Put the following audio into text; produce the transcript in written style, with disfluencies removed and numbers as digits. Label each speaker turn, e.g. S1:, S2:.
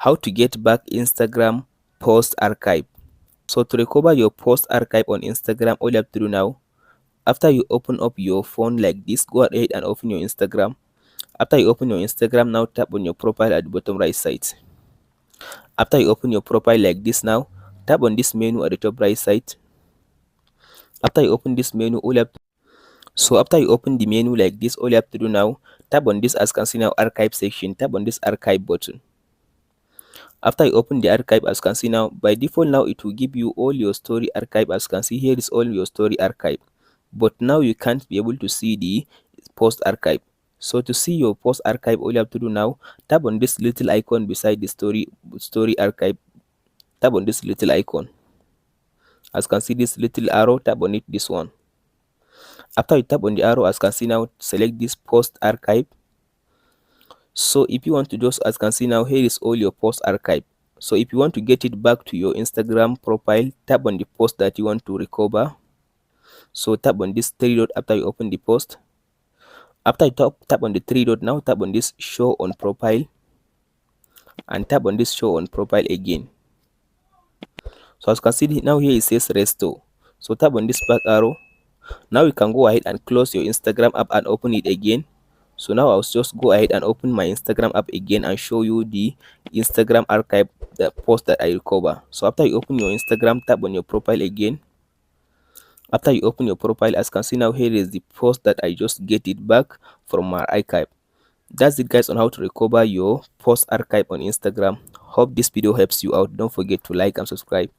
S1: How to get back Instagram post archive. So to recover your post archive on Instagram, all you have to do now, after you open up your phone like this, go ahead and open your Instagram. After you open your Instagram, now tap on your profile at the bottom right side. After you open your profile like this now, tap on this menu at the top right side. After you open this menu, all you have to, so after you open the menu like this, all you have to do now, tap on this as can see now archive section, tap on this archive button. After you open the archive, as you can see now, by default now it will give you all your story archive. As you can see, here is all your story archive, but now you can't be able to see the post archive. So to see your post archive, all you have to do now, tap on this little icon beside the story archive. Tap on this little icon. As you can see, this little arrow, tap on it, this one. After you tap on the arrow, as you can see now, select this post archive. So if you want to just, as you can see now, here is all your post archive. So if you want to get it back to your Instagram profile, tap on the post that you want to recover. So tap on this three dot after you open the post. After you tap on the three dot, now tap on this show on profile and tap on this show on profile again. So as you can see now, here it says restore. So tap on this back arrow. Now you can go ahead and close your Instagram app and open it again. So now I'll just go ahead and open my Instagram app again and show you the Instagram archive, the post that I recover. So after you open your Instagram, tap on your profile again. After you open your profile, as you can see now, here is the post that I just get it back from my archive. That's it guys on how to recover your post archive on Instagram. Hope this video helps you out. Don't forget to like and subscribe.